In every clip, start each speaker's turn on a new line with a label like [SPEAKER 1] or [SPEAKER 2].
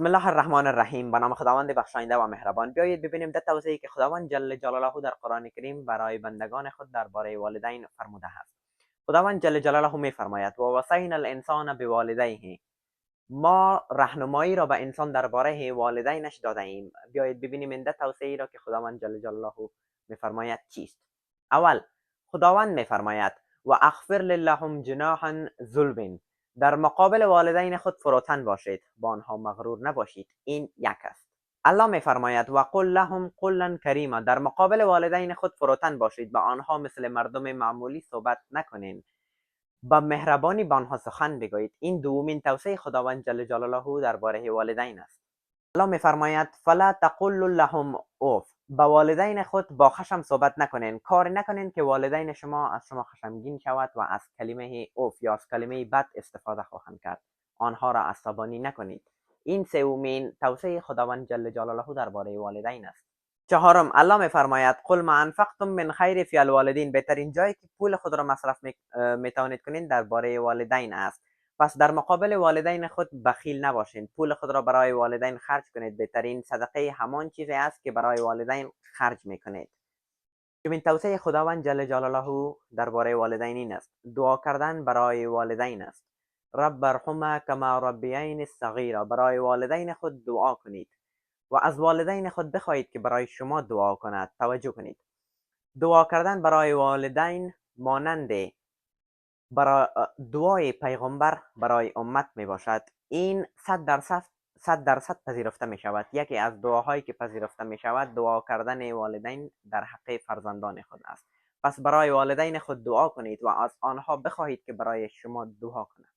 [SPEAKER 1] بسم الله الرحمن الرحیم. به نام خداوند بخشاینده و مهربان. بیایید ببینیم ده توصیه‌ای که خداوند جل جلاله در قرآن کریم برای بندگان خود درباره والدین فرموده است. خداوند جل جلاله می‌فرماید: و وصینا الانسان بوالدیه. ما راهنمایی را به انسان درباره والدینش داده ایم. بیایید ببینیم این ده توصیه‌ای را که خداوند جل جلاله می‌فرماید چیست. اول، خداوند می‌فرماید: و اغفر لهم جناح ذل. در مقابل والدین خود فروتن باشید، با آنها مغرور نباشید. این یک است. الله می‌فرماید: و قل لهم قولا کریما. در مقابل والدین خود فروتن باشید، با آنها مثل مردم معمولی صحبت نکنید، با مهربانی با آنها سخن بگویید. این دومین توصیه خداوند جل جلاله درباره والدین است. الله می‌فرماید: فلا تقل لهم اوف. با والدین خود با خشم صحبت نکنین. کار نکنین که والدین شما از شما خشمگین شود و از کلمه اوف یا از کلمه بد استفاده خواهند کرد. آنها را عصبانی نکنید. این سومین توصیه خداوند جل جلاله درباره والدین است. چهارم، الله می‌فرماید: قل ما انفقتم من خیر فی الوالدین. بهترین جایی که پول خود را مصرف میتوانید کنین درباره والدین است. پس در مقابل والدین خود بخیل نباشید. پول خود را برای والدین خرج کنید. بهترین صدقه همان چیزی است که برای والدین خرج میکنید. چهارمین توصیه خداوند جل جلاله درباره والدین این است: دعا کردن برای والدین است. رب ارحمهما کما ربیانی صغیرا. برای والدین خود دعا کنید و از والدین خود بخواهید که برای شما دعا کند. توجه کنید، دعا کردن برای والدین مانند برای دعای پیغمبر برای امت می باشد. این 100% پذیرفته می شود. یکی از دعاهایی که پذیرفته می شود دعا کردن والدین در حق فرزندان خود است. پس برای والدین خود دعا کنید و از آنها بخواهید که برای شما دعا کنند.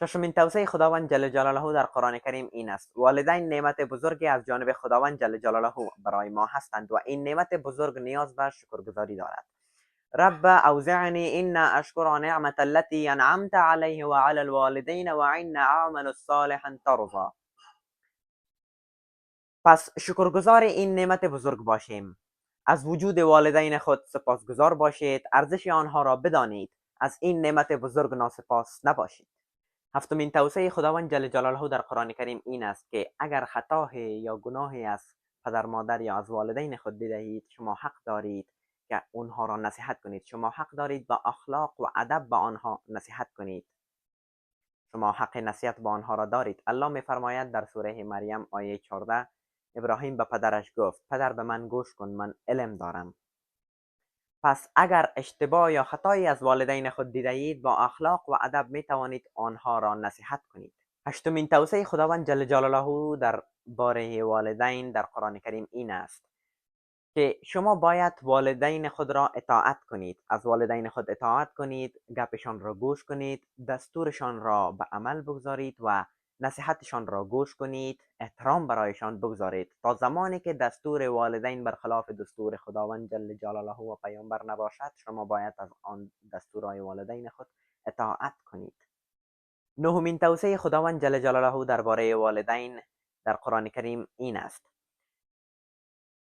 [SPEAKER 1] ششمین توصیه خداوند جل جلاله در قرآن کریم این است: والدین نعمت بزرگی از جانب خداوند جل جلاله برای ما هستند و این نعمت بزرگ نیاز به شکرگزاری دارد. رب اوزعني ان اشکر نعمت التي انعمت علیه و علی الوالدین و ان اعمل صالحا ترضا. پس شکرگزار این نعمت بزرگ باشیم. از وجود والدین خود سپاسگزار باشید. ارزش آنها را بدانید. از این نعمت بزرگ ناسپاس نباشید. هفتمین توصیه خداوند جل جلاله در قرآن کریم این است که اگر خطایی یا گناهی از پدر مادر یا از والدین خود دیدید، شما حق دارید که اونها را نصیحت کنید. شما حق دارید با اخلاق و ادب با آنها نصیحت کنید. شما حق نصیحت با آنها را دارید. الله می‌فرماید در سوره مریم آیه 14: ابراهیم به پدرش گفت: پدر به من گوش کن، من علم دارم. پس اگر اشتباه یا خطایی از والدین خود دیدید، با اخلاق و ادب می توانید آنها را نصیحت کنید. هشتمین توصیه خداوند جل جلاله در باره والدین در قرآن کریم این است که شما باید والدین خود را اطاعت کنید. از والدین خود اطاعت کنید، گپشان را گوش کنید، دستورشان را به عمل بگذارید و نصیحتشان را گوش کنید. احترام برایشان بگذارید. تا زمانی که دستور والدین برخلاف دستور خداوند جل جلاله و پیامبر نباشد، شما باید از آن دستورهای والدین خود اطاعت کنید. نهمین توصیه خداوند جل جلاله درباره والدین در قرآن کریم این است: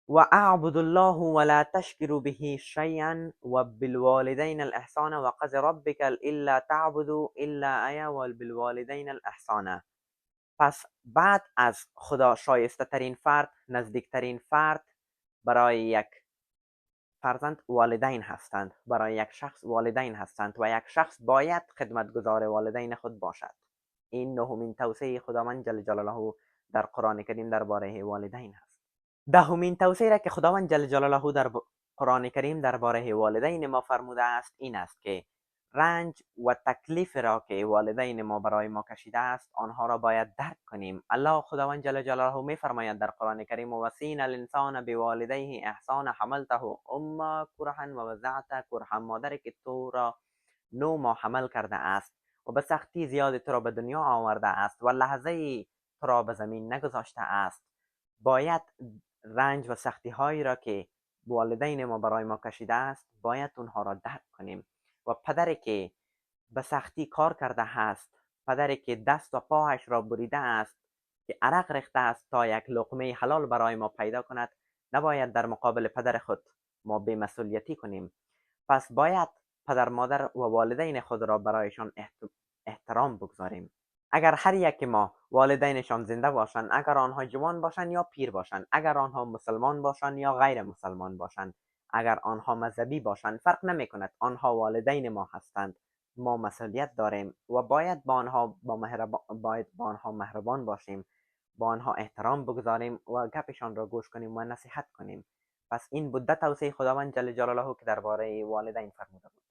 [SPEAKER 1] و اعبدوا الله ولا تشركوا به شيئا وبالوالدين الاحسان وقضى ربك الا تعبدوا الا اياه وبالوالدين الاحسان. پس بعد از خدا شایسته ترین فرد، نزدیکترین فرد برای یک فرزند والدین هستند. برای یک شخص والدین هستند و یک شخص باید خدمتگزار والدین خود باشد. این نهمین توصیه خداوند جل جلاله در قرآن کریم درباره والدین هست. دهمین توصیه را که خداوند جل جلاله در قرآن کریم درباره والدین ما فرموده است این است که رنج و تکلیف را که والدین ما برای ما کشیده است، آنها را باید درک کنیم. الله خداوند جل جلاله می فرماید در قرآن کریم: وصینا الانسان بوالدیه احسانا حملته امه کرها و وضعته کرها. مادری که تو را 9 ماه حمل کرده است و به سختی زیاد تو را به دنیا آورده است و لحظه تو را به زمین نگذاشته است، باید رنج و سختی هایی را که والدین ما برای ما کشیده است باید اونها را درک کنیم. و پدری که به سختی کار کرده است، پدری که دست و پاهش را بریده است، که عرق ریخته است تا یک لقمه حلال برای ما پیدا کند، نباید در مقابل پدر خود ما بی‌مسئولیتی کنیم. پس باید پدر مادر و والدین خود را برایشان احترام بگذاریم. اگر هر یک ما والدینشان زنده باشند، اگر آنها جوان باشند یا پیر باشند، اگر آنها مسلمان باشند یا غیر مسلمان باشند، اگر آنها مذهبی باشند، فرق نمی کند. آنها والدین ما هستند. ما مسئولیت داریم و باید باید با آنها مهربان باشیم، با آنها احترام بگذاریم و گپشان را گوش کنیم و نصیحت کنیم. پس این بود توصیه خداوند جل جلاله که درباره والدین فرموده بود.